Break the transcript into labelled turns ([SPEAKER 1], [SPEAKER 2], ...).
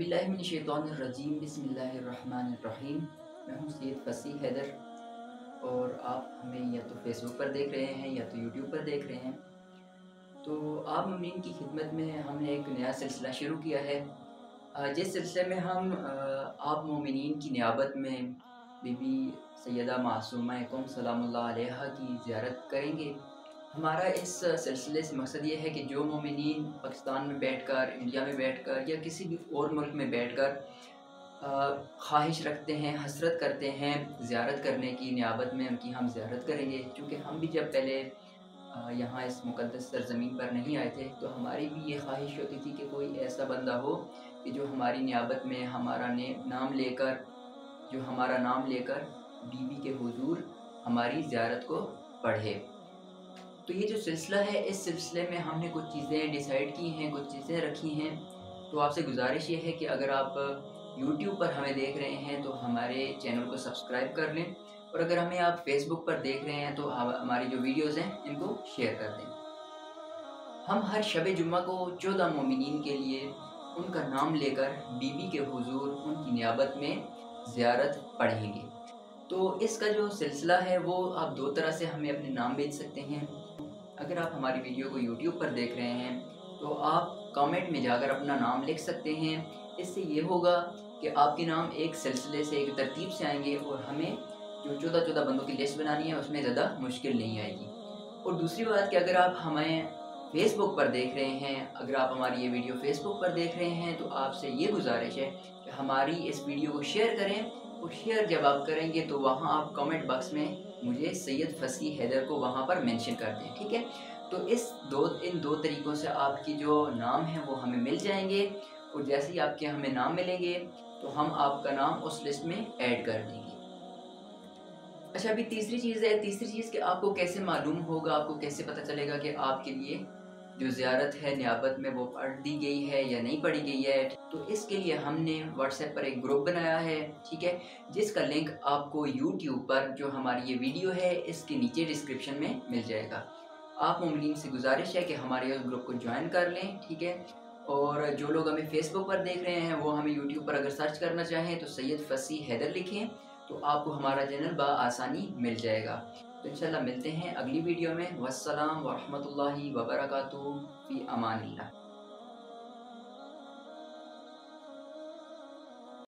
[SPEAKER 1] औज़ुबिल्लाहिमिनश्शैतानिर्रजीम बिस्मिल्लाहिर्रहमानिर्रहीम। मैं हूँ सैयद फसीह हैदर और आप हमें या तो फेसबुक पर देख रहे हैं या तो यूट्यूब पर देख रहे हैं। तो आप मोमिनीन की खिदमत में हमने एक नया सिलसिला शुरू किया है, जिस सिलसिले में हम आप मोमिनीन की नियाबत में बीबी सैयदा मासूमा कुम सलामुल्लाह अलैहा की ज़ियारत करेंगे। हमारा इस सिलसिले से मकसद ये है कि जो मोमिनीन पाकिस्तान में बैठकर, इंडिया में बैठकर या किसी भी और मुल्क में बैठकर ख्वाहिश रखते हैं, हसरत करते हैं ज़ियारत करने की, नियाबत में उनकी हम ज़ियारत करेंगे। क्योंकि हम भी जब पहले यहाँ इस मुक़द्दस सरज़मीन पर नहीं आए थे तो हमारी भी ये ख्वाहिश होती थी कि कोई ऐसा बंदा हो कि जो हमारी नियाबत में हमारा नाम लेकर बीबी के हुज़ूर हमारी ज़ियारत को पढ़े। तो ये जो सिलसिला है, इस सिलसिले में हमने कुछ चीज़ें डिसाइड की हैं, कुछ चीज़ें रखी हैं। तो आपसे गुजारिश ये है कि अगर आप यूट्यूब पर हमें देख रहे हैं तो हमारे चैनल को सब्सक्राइब कर लें, और अगर हमें आप फेसबुक पर देख रहे हैं तो हमारी जो वीडियोज़ हैं इनको शेयर कर दें। हम हर शब जुम्मा को 14 मोमिनीन के लिए उनका नाम लेकर बीबी के हुजूर उनकी नियाबत में ज़ियारत पढ़ेंगे। तो इसका जो सिलसिला है वो आप दो तरह से हमें अपने नाम भेज सकते हैं। अगर आप हमारी वीडियो को यूट्यूब पर देख रहे हैं तो आप कमेंट में जाकर अपना नाम लिख सकते हैं। इससे ये होगा कि आपके नाम एक सिलसिले से, एक तरतीब से आएंगे और हमें जो 14 बंदों की लिस्ट बनानी है उसमें ज़्यादा मुश्किल नहीं आएगी। और दूसरी बात कि अगर आप हमें फेसबुक पर देख रहे हैं, अगर आप हमारी ये वीडियो फेसबुक पर देख रहे हैं तो आपसे ये गुजारिश है कि हमारी इस वीडियो को शेयर करें। और शेयर जब आप करेंगे तो वहाँ आप कमेंट बॉक्स में मुझे सैयद फसीह हैदर को वहाँ पर मेंशन कर दें, ठीक है। तो इन दो तरीक़ों से आपकी जो नाम है वो हमें मिल जाएंगे, और जैसे ही आपके हमें नाम मिलेंगे तो हम आपका नाम उस लिस्ट में ऐड कर देंगे। अच्छा, अभी तीसरी चीज़ कि आपको कैसे मालूम होगा, आपको कैसे पता चलेगा कि आपके लिए जो ज़ियारत है नियाबत में वो पढ़ दी गई है या नहीं पढ़ी गई है। तो इसके लिए हमने व्हाट्सएप पर एक ग्रुप बनाया है, ठीक है, जिसका लिंक आपको यूट्यूब पर जो हमारी ये वीडियो है इसके नीचे डिस्क्रिप्शन में मिल जाएगा। आप मोमिनीन से गुजारिश है कि हमारे उस ग्रुप को ज्वाइन कर लें, ठीक है। और जो लोग हमें फेसबुक पर देख रहे हैं वो हमें यूट्यूब पर अगर सर्च करना चाहें तो सैयद फसीह हैदर लिखें तो आपको हमारा चैनल आसानी मिल जाएगा। तो इंशाल्लाह मिलते हैं अगली वीडियो में। वस्सलाम व रहमतुल्लाहि व बरकातुहू, फ़ी अमानिल्लाह।